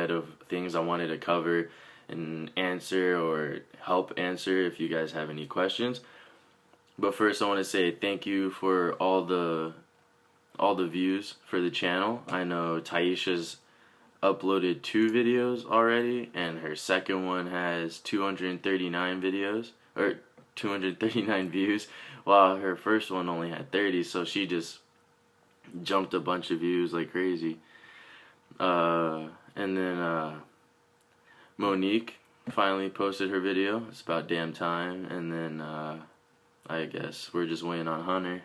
thread of things I wanted to cover and answer or help answer if you guys have any questions. But first, I want to say thank you for all the views for the channel. I know Taisha's uploaded 2 videos already, and her second one has 239 videos, or 239 views, while her first one only had 30, so she just jumped a bunch of views like crazy. And then Monique finally posted her video. It's about damn time. And then I guess we're just waiting on Hunter.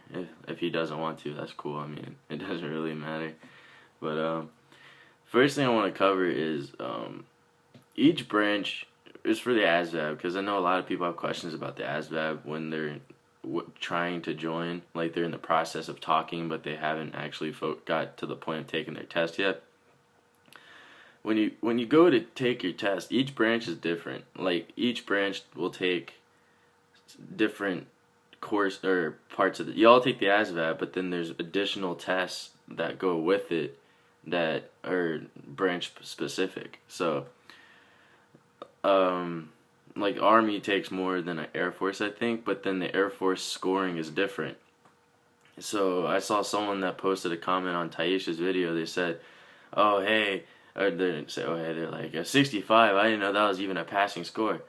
If he doesn't want to, that's cool. I mean, it doesn't really matter. But first thing I want to cover is each branch is for the Asvab, because I know a lot of people have questions about the Asvab when they're trying to join. Like, they're in the process of talking, but they haven't actually got to the point of taking their test yet. When you go to take your test, each branch is different. Like, each branch will take different course or parts of it. You all take the ASVAB, but then there's additional tests that go with it that are branch specific. So, like Army takes more than an Air Force, I think, but then the Air Force scoring is different. So I saw someone that posted a comment on Taisha's video. They said, "Oh hey," or they didn't say, "Oh hey," they're like, "A 65. I didn't know that was even a passing score."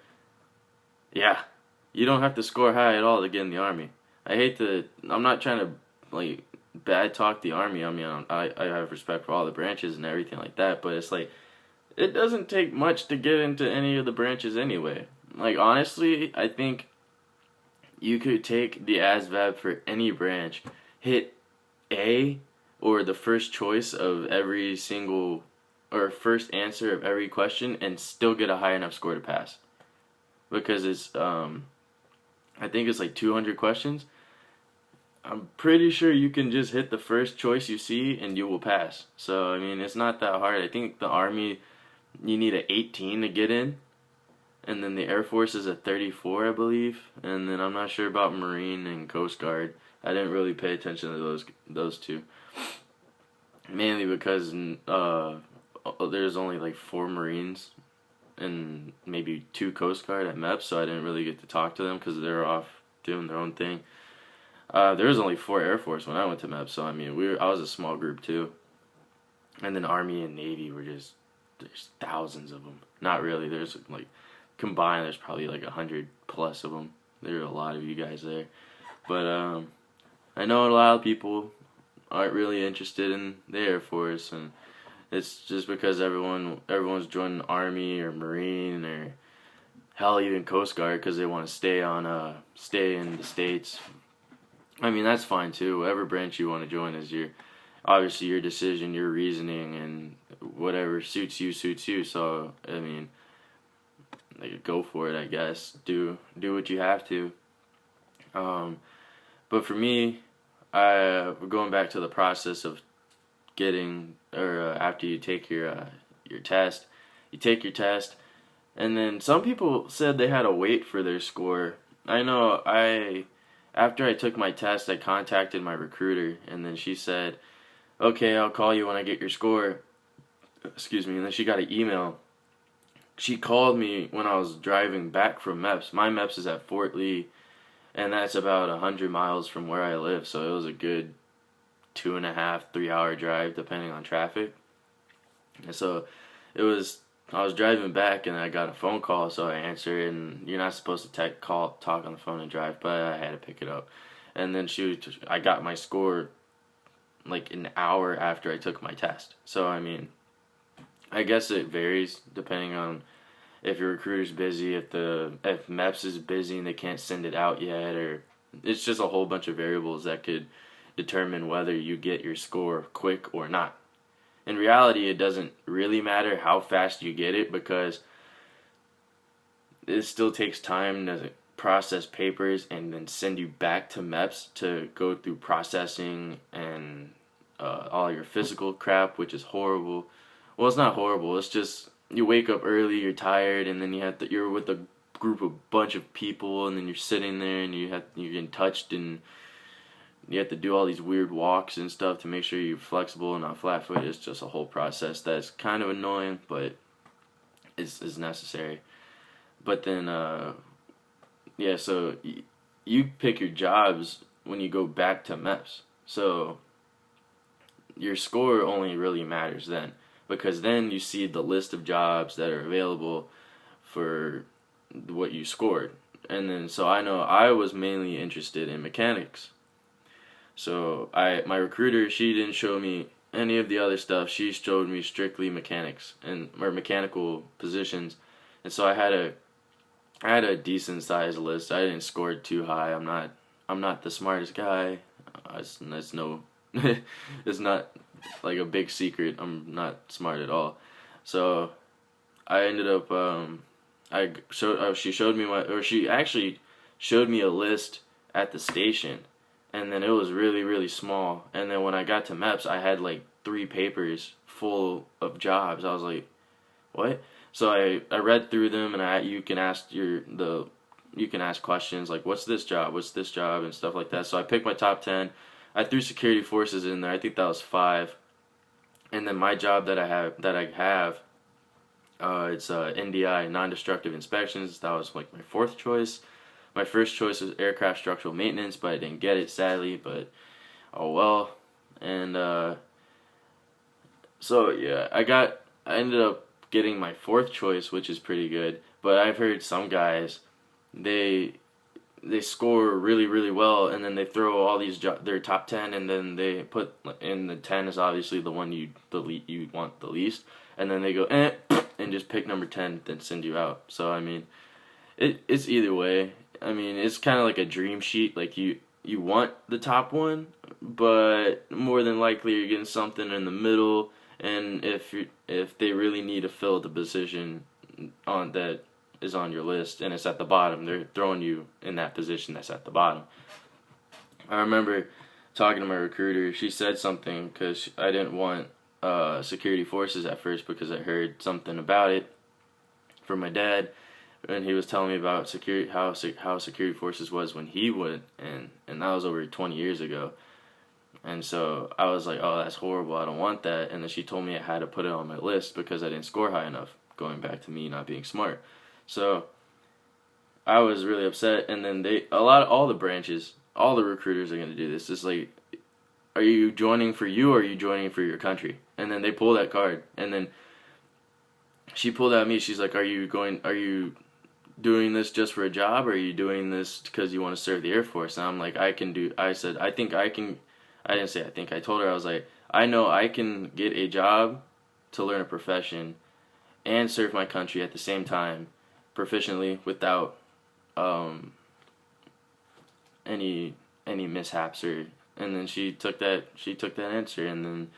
Yeah, you don't have to score high at all to get in the Army. I'm not trying to like bad talk the Army. I mean, I have respect for all the branches and everything like that, but it's like, it doesn't take much to get into any of the branches anyway. Like, honestly, I think you could take the ASVAB for any branch, hit A or the first choice of every single, or first answer of every question, and still get a high enough score to pass. Because it's, I think it's like 200 questions. I'm pretty sure you can just hit the first choice you see and you will pass. So, I mean, it's not that hard. I think the Army, you need an 18 to get in. And then the Air Force is a 34, I believe. And then I'm not sure about Marine and Coast Guard. I didn't really pay attention to those two. Mainly because there's only like 4 Marines and maybe 2 Coast Guard at meps, so I didn't really get to talk to them because they're off doing their own thing. There was only 4 Air Force when I went to meps, so I mean, I was a small group too. And then Army and Navy were just, there's thousands of them. Not really, there's like, combined, there's probably like 100 plus of them. There are a lot of you guys there. But I know a lot of people aren't really interested in the Air Force, and it's just because everyone's joining the Army or Marine or hell, even Coast Guard, because they want to stay in the States. I mean, that's fine too. Whatever branch you want to join is obviously your decision, your reasoning, and whatever suits you suits you. So I mean, like, go for it, I guess. Do what you have to. But for me, we're going back to the process of getting, or after you take your test. You take your test, and then some people said they had to wait for their score. I know after I took my test, I contacted my recruiter, and then she said, "Okay, I'll call you when I get your score." Excuse me. And then she got an email. She called me when I was driving back from MEPS. My MEPS is at Fort Lee, and that's about 100 miles from where I live, so it was a good 2.5, 3 hour drive, depending on traffic. And so I was driving back, and I got a phone call, so I answered, and you're not supposed to talk on the phone and drive, but I had to pick it up. And then I got my score like an hour after I took my test. So, I mean, I guess it varies depending on if your recruiter's busy, if MEPS is busy and they can't send it out yet, or it's just a whole bunch of variables that could determine whether you get your score quick or not. In reality, it doesn't really matter how fast you get it, because it still takes time to process papers and then send you back to MEPS to go through processing and all your physical crap, which is horrible. Well, it's not horrible. It's just you wake up early, you're tired, and then you're with a bunch of people, and then you're sitting there, and you're getting touched, and you have to do all these weird walks and stuff to make sure you're flexible and not flat-footed. It's just a whole process that's kind of annoying, but is necessary. But then yeah, so you pick your jobs when you go back to MEPS. So your score only really matters then, because then you see the list of jobs that are available for what you scored. And then so I know I was mainly interested in mechanics. So my recruiter, she didn't show me any of the other stuff. She showed me strictly mechanics and or mechanical positions. And so I had a decent sized list. I didn't score too high. I'm not the smartest guy. That's no it's not like a big secret. I'm not smart at all. So I ended up she showed me she actually showed me a list at the station, and then it was really really small. And then when I got to MEPS, I had like 3 papers full of jobs. I was like, what? So I read through them, and you can ask you can ask questions like, what's this job, and stuff like that. So I picked my top 10. I threw security forces in there. I think that was 5. And then my job that I have it's NDI, non-destructive inspections. That was like my 4th choice. My first choice was aircraft structural maintenance, but I didn't get it sadly. But oh well. And so yeah, I ended up getting my 4th choice, which is pretty good. But I've heard some guys, they score really really well, and then they throw all these their top 10, and then they put in the 10 is obviously the one you want the least, and then they go and just pick number 10, then send you out. So I mean, it's either way. I mean, it's kind of like a dream sheet. Like you want the top one, but more than likely you're getting something in the middle. And if they really need to fill the position on that is on your list and it's at the bottom, they're throwing you in that position that's at the bottom. I remember talking to my recruiter. She said something because I didn't want security forces at first because I heard something about it from my dad, and he was telling me about how security forces was when he went, and that was over 20 years ago. And so I was like, oh, that's horrible. I don't want that. And then she told me I had to put it on my list because I didn't score high enough, going back to me not being smart. So I was really upset. And then all the branches, all the recruiters are going to do this. It's like, are you joining for you or are you joining for your country? And then they pull that card. And then she pulled at me. She's like, are you doing this just for a job, or are you doing this because you want to serve the Air Force? And I'm like, I didn't say I think. I told her, I was like, I know I can get a job to learn a profession and serve my country at the same time proficiently without any mishaps or. And then she took that answer, and then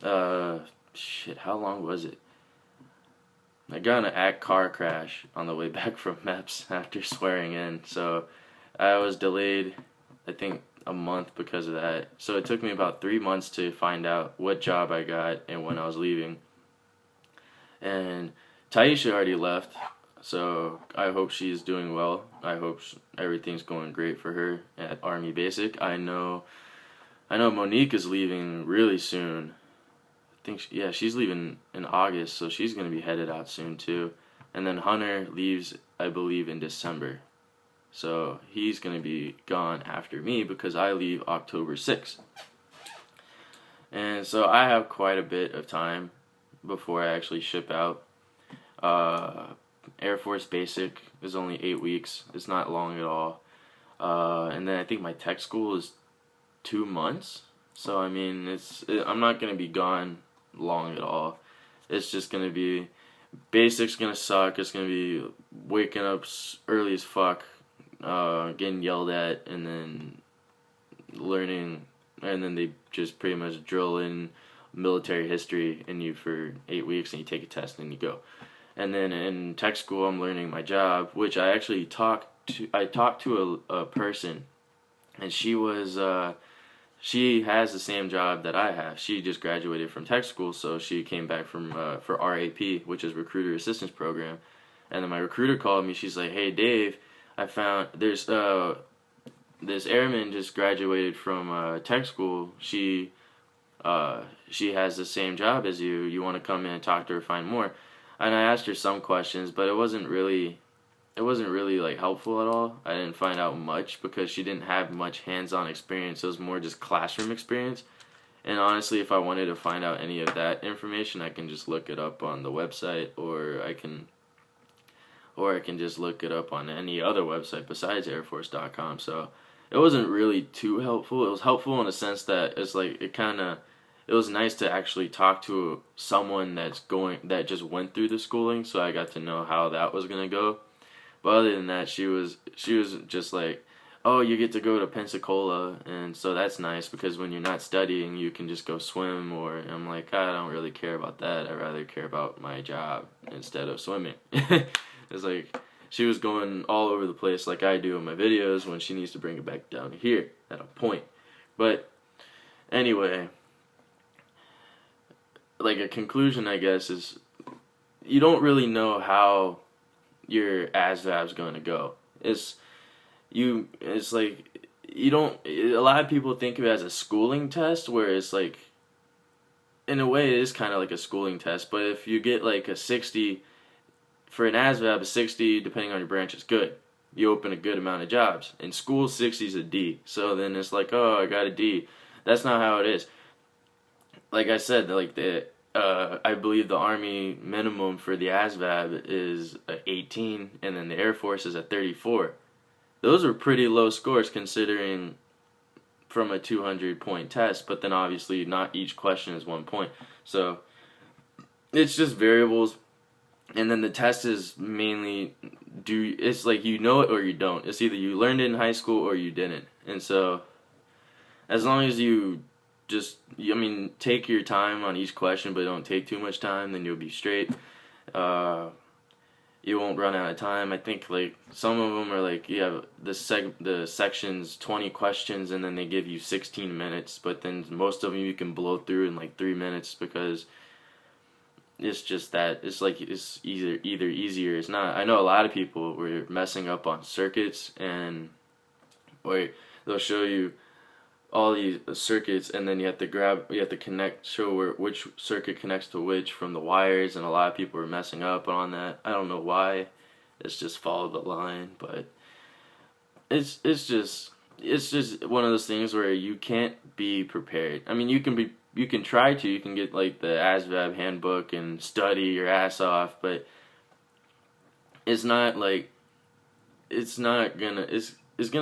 how long was it? I got in a car crash on the way back from MEPS after swearing in, so I was delayed, I think, a month because of that. So it took me about 3 months to find out what job I got and when I was leaving. And Taisha already left, so I hope she's doing well. I hope everything's going great for her at Army Basic. I know Monique is leaving really soon. I think she's leaving in August, so she's going to be headed out soon too. And then Hunter leaves, I believe, in December. So he's going to be gone after me because I leave October 6th. And so I have quite a bit of time before I actually ship out. Air Force Basic is only 8 weeks. It's not long at all. And then I think my tech school is 2 months. So I mean, I'm not going to be gone long at all. It's just going to be, basic's going to suck. It's going to be waking up early as fuck, getting yelled at, and then learning, and then they just pretty much drill in military history in you for 8 weeks, and you take a test and you go. And then in tech school, I'm learning my job, which I actually talked to a person, and she has the same job that I have. She just graduated from tech school, so she came back from for RAP, which is Recruiter Assistance Program. And then my recruiter called me. She's like, "Hey Dave, I found there's this airman just graduated from tech school. She has the same job as you. You want to come in and talk to her, find more?" and I asked her some questions, but it wasn't really like helpful at all. I didn't find out much because she didn't have much hands-on experience. It was more just classroom experience. And honestly, if I wanted to find out any of that information, I can just look it up on the website, or I can just look it up on any other website besides airforce.com. So it wasn't really too helpful. It was helpful in the sense that it's like it was nice to actually talk to someone that just went through the schooling, so I got to know how that was gonna go. But other than that, she was just like, oh, you get to go to Pensacola, and so that's nice because when you're not studying, you can just go swim. Or I'm like, I don't really care about that. I rather care about my job instead of swimming. It's like she was going all over the place like I do in my videos when she needs to bring it back down here at a point. But anyway, like a conclusion, I guess, is you don't really know how your ASVAB's going to go. It's like you don't. A lot of people think of it as a schooling test, where it's like, in a way, it is kind of like a schooling test. But if you get like a 60 for an ASVAB, a 60 depending on your branch is good. You open a good amount of jobs. In school, 60 is a D. So then it's like, oh, I got a D. That's not how it is. Like I said, like I believe the Army minimum for the ASVAB is a 18, and then the Air Force is a 34. Those are pretty low scores considering from a 200-point test, but then obviously not each question is 1 point. So it's just variables, and then the test is mainly it's like you know it or you don't. It's either you learned it in high school or you didn't. And so as long as you take your time on each question, but don't take too much time, then you'll be straight. You won't run out of time. I think like some of them are like you have the sections 20 questions, and then they give you 16 minutes, but then most of them you can blow through in like 3 minutes because it's just that it's like it's either easier. It's not. I know a lot of people were messing up on circuits, and where they'll show you all these circuits, and then you have to show which circuit connects to which from the wires, and a lot of people are messing up on that. I don't know why. It's just follow the line, but it's just one of those things where you can't be prepared. I mean, you can try to. You can get like the ASVAB handbook and study your ass off, but it's not gonna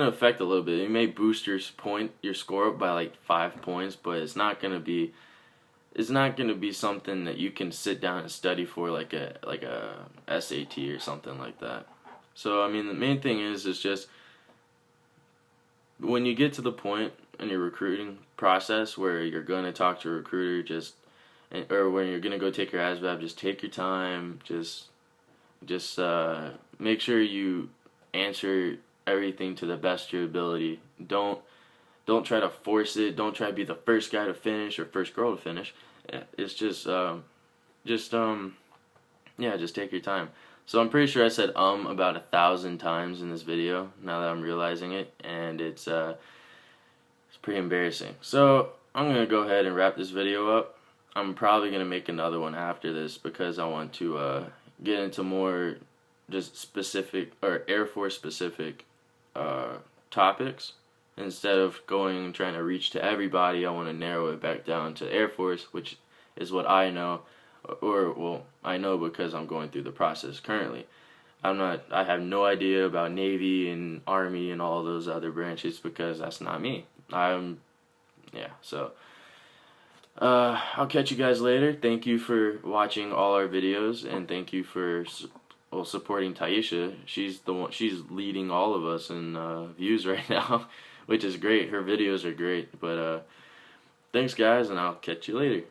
affect a little bit. It may boost your score up by like 5 points, but it's not gonna be something that you can sit down and study for like a SAT or something like that. So I mean, the main thing is just when you get to the point in your recruiting process where you're gonna talk to a recruiter, or when you're gonna go take your ASVAB, just take your time. Just make sure you answer everything to the best of your ability. Don't try to force it. Don't try to be the first guy to finish or first girl to finish. It's just take your time. So I'm pretty sure I said about 1,000 times in this video now that I'm realizing it, and it's pretty embarrassing. So I'm gonna go ahead and wrap this video up. I'm probably gonna make another one after this because I want to get into more just specific or Air Force specific topics. Instead of trying to reach to everybody, I want to narrow it back down to Air Force, which is what I know, I know because I'm going through the process currently. I have no idea about Navy and Army and all those other branches because that's not me. So I'll catch you guys later. Thank you for watching all our videos, and thank you for supporting Taisha. She's leading all of us in views right now, which is great. Her videos are great. But thanks guys, and I'll catch you later.